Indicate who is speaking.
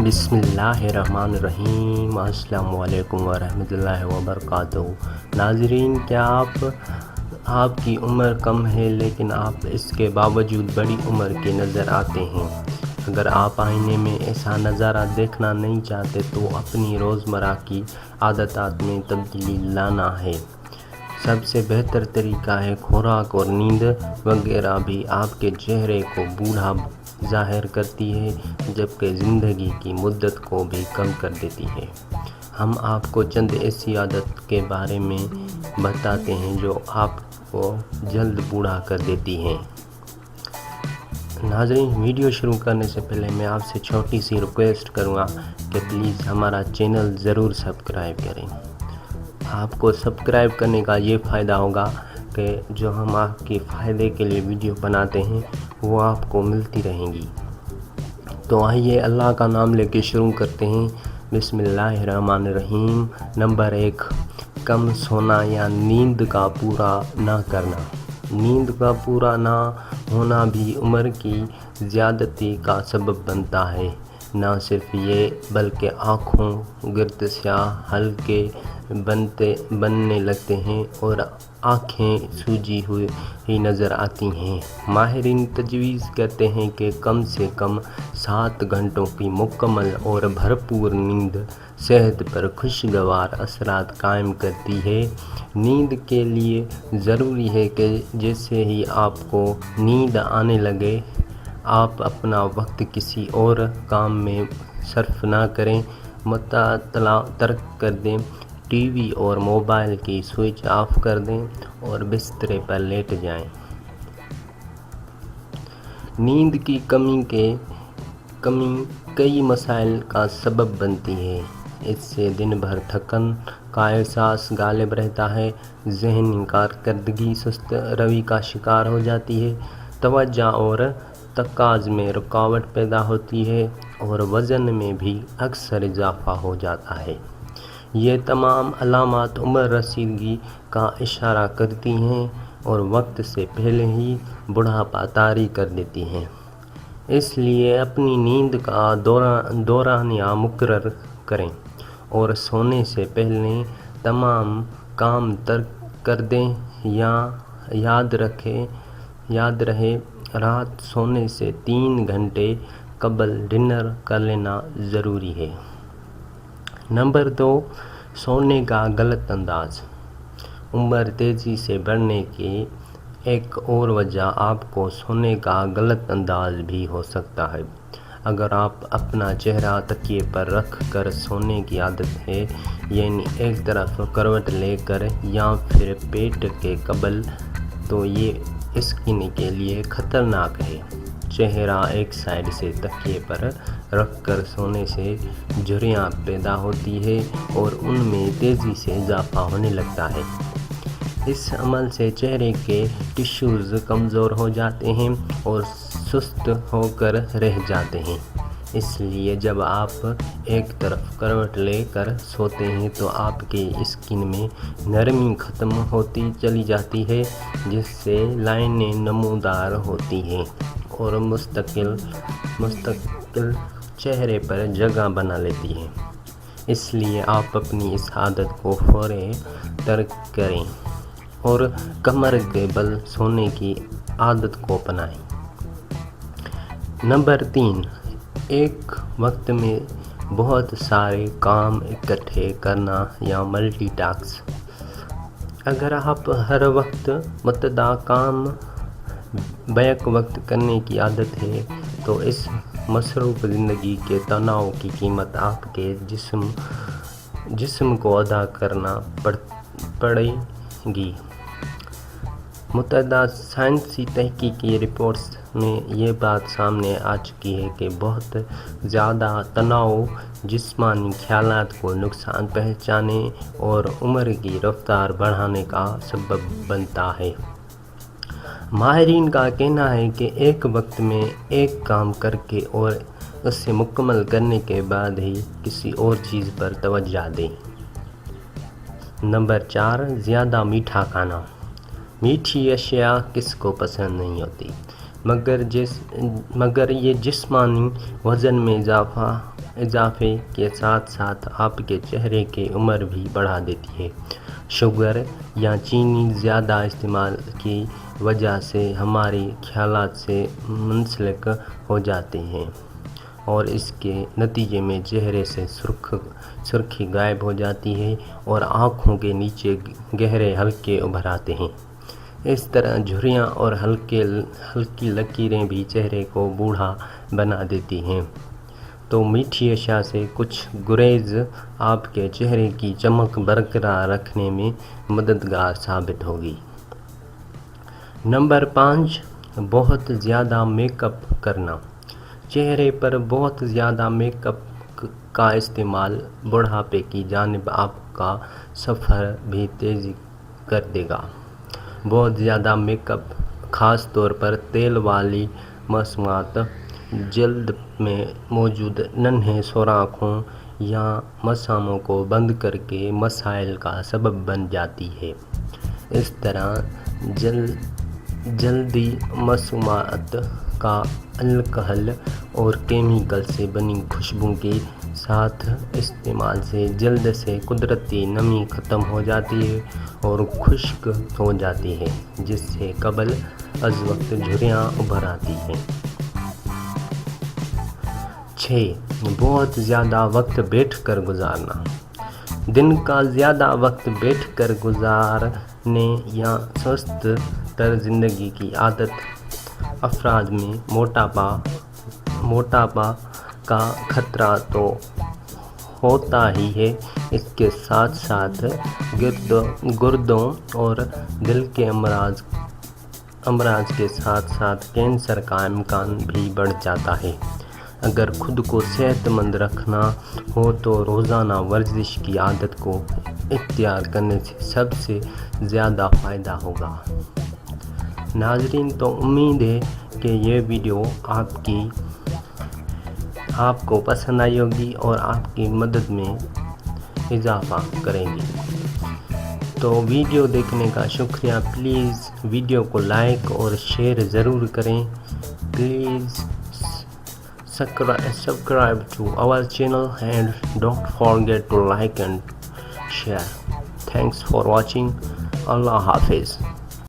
Speaker 1: बिस्मिल्लाहिर्रहमानिर्रहीम। अस्सलाम वालेकुम वरहमतुल्लाहि वबरकातुहू। नाज़रीन, क्या आपकी उम्र कम है लेकिन आप इसके बावजूद बड़ी उम्र के नज़र आते हैं? अगर आप आईने में ऐसा नज़ारा देखना नहीं चाहते तो अपनी रोज़मर्रा की आदत में तब्दीली लाना है। सबसे बेहतर तरीका है खुराक और नींद वगैरह भी आपके चेहरे को बूढ़ा ज़ाहिर करती है, जबकि ज़िंदगी की मुद्दत को भी कम कर देती है। हम आपको चंद ऐसी आदत के बारे में बताते हैं जो आपको जल्द बूढ़ा कर देती हैं। नाज़रीन, वीडियो शुरू करने से पहले मैं आपसे छोटी सी रिक्वेस्ट करूँगा कि प्लीज़ हमारा चैनल ज़रूर सब्सक्राइब करें। आपको सब्सक्राइब करने का ये फ़ायदा होगा कि जो हम आपके फ़ायदे के लिए वीडियो बनाते हैं वो आपको मिलती रहेंगी। तो आइए अल्लाह का नाम लेके शुरू करते हैं। बिस्मिल्लाहिर्रहमानिर्रहीम। नंबर 1, कम सोना या नींद का पूरा ना करना। नींद का पूरा ना होना भी उम्र की ज़्यादती का सबब बनता है। ना सिर्फ ये बल्कि आँखों गिर्द स्याह हल्के बनने लगते हैं और आँखें सूजी हुई ही नज़र आती हैं। माहिरीन तजवीज़ कहते हैं कि कम से कम 7 घंटों की मुकम्मल और भरपूर नींद सेहत पर खुशगवार असरात कायम करती है। नींद के लिए ज़रूरी है कि जैसे ही आपको नींद आने लगे आप अपना वक्त किसी और काम में सर्फ ना करें, मुतला तर्क कर दें, टीवी और मोबाइल की स्विच ऑफ कर दें और बिस्तरे पर लेट जाएं। नींद की कमी कई मसाइल का सबब बनती है। इससे दिन भर थकन का एहसास गालिब रहता है, ज़हनी कारकर्दगी सुस्त रवि का शिकार हो जाती है, तवज्जो और तकाज़ में रुकावट पैदा होती है और वज़न में भी अक्सर इजाफ़ा हो जाता है। ये तमाम अलामात उम्र रसीदगी का इशारा करती हैं और वक्त से पहले ही बुढ़ापा तारी कर देती हैं। इसलिए अपनी नींद का दौरानिया मुकर्रर करें और सोने से पहले तमाम काम तर्क कर दें। याद रहे रात सोने से 3 घंटे कबल डिनर कर लेना ज़रूरी है। नंबर 2, सोने का गलत अंदाज। उम्र तेज़ी से बढ़ने की एक और वजह आपको सोने का गलत अंदाज भी हो सकता है। अगर आप अपना चेहरा तकिए पर रख कर सोने की आदत है, यानी एक तरफ करवट लेकर या फिर पेट के कबल, तो ये स्किन के लिए ख़तरनाक है। चेहरा एक साइड से तकिए पर रख कर सोने से झुर्रियाँ पैदा होती है और उनमें तेज़ी से इजाफ़ा होने लगता है। इस अमल से चेहरे के टिश्यूज़ कमज़ोर हो जाते हैं और सुस्त होकर रह जाते हैं। इसलिए जब आप एक तरफ करवट लेकर सोते हैं तो आपकी स्किन में नरमी ख़त्म होती चली जाती है, जिससे लाइनें नमूदार होती हैं और मुस्तकिल चेहरे पर जगह बना लेती हैं। इसलिए आप अपनी इस आदत को फौरन तर्क करें और कमर के बल सोने की आदत को अपनाएं। नंबर 3, एक वक्त में बहुत सारे काम इकट्ठे करना या मल्टीटास्क। अगर आप हर वक्त मुतदा काम बैक वक्त करने की आदत है तो इस मसरूफ़ ज़िंदगी के तनाव की कीमत आपके जिस्म को अदा करना पड़ेगी। मुतअद्दिद साइंसी तहकीकी रिपोर्ट्स में ये बात सामने आ चुकी है कि बहुत ज़्यादा तनाव जिस्मानी ख़यालात को नुकसान पहुँचाने और उम्र की रफ्तार बढ़ाने का सबब बनता है। माहिरीन का कहना है कि एक वक्त में एक काम करके और उसे मुकम्मल करने के बाद ही किसी और चीज़ पर तवज्जो दें। नंबर 4, ज़्यादा मीठा खाना। मीठी अशिया किसको पसंद नहीं होती, مگر یہ جسمانی وزن میں اضافے کے ساتھ ساتھ آپ کے چہرے کی عمر بھی بڑھا دیتی ہے۔ شوگر یا چینی زیادہ استعمال کی وجہ سے ہمارے خیالات سے منسلک ہو جاتے ہیں اور اس کے نتیجے میں چہرے سے سرخی غائب ہو جاتی ہے اور آنکھوں کے نیچے گہرے حلقے ابھر آتے ہیں۔ اس طرح جھریاں اور ہلکی لکیریں بھی چہرے کو بوڑھا بنا دیتی ہیں۔ تو میٹھی اشیاء سے کچھ گریز آپ کے چہرے کی چمک برقرار رکھنے میں مددگار ثابت ہوگی۔ نمبر 5، بہت زیادہ میک اپ کرنا۔ چہرے پر بہت زیادہ میک اپ کا استعمال بڑھاپے کی جانب آپ کا سفر بھی تیز کر دے گا۔ بہت زیادہ میک اپ، خاص طور پر تیل والی مصنوعات، جلد میں موجود ننھے سوراخوں یا مساموں کو بند کر کے مسائل کا سبب بن جاتی ہے۔ اس طرح جلدی مصنوعات کا الکحل اور کیمیکل سے بنی خوشبو کے ساتھ استعمال سے جلد سے قدرتی نمی ختم ہو جاتی ہے اور خشک ہو جاتی ہے، جس سے قبل از وقت جھریاں ابھر آتی ہیں۔ 6، بہت زیادہ وقت بیٹھ کر گزارنا۔ دن کا زیادہ وقت بیٹھ کر گزارنے یا سست تر زندگی کی عادت افراد میں موٹاپا کا خطرہ تو ہوتا ہی ہے، اس کے ساتھ ساتھ گردوں اور دل کے امراض کے ساتھ ساتھ کینسر کا امکان بھی بڑھ جاتا ہے۔ اگر خود کو صحت مند رکھنا ہو تو روزانہ ورزش کی عادت کو اختیار کرنے سے سب سے زیادہ فائدہ ہوگا۔ ناظرین، تو امید ہے کہ یہ ویڈیو آپ کو پسند آئی ہوگی اور آپ کی مدد میں اضافہ کریں گی۔ تو ویڈیو دیکھنے کا شکریہ۔ پلیز ویڈیو کو لائک اور شیئر ضرور کریں۔ Please subscribe to our channel and don't forget to like and share. Thanks for watching. Allah Hafiz.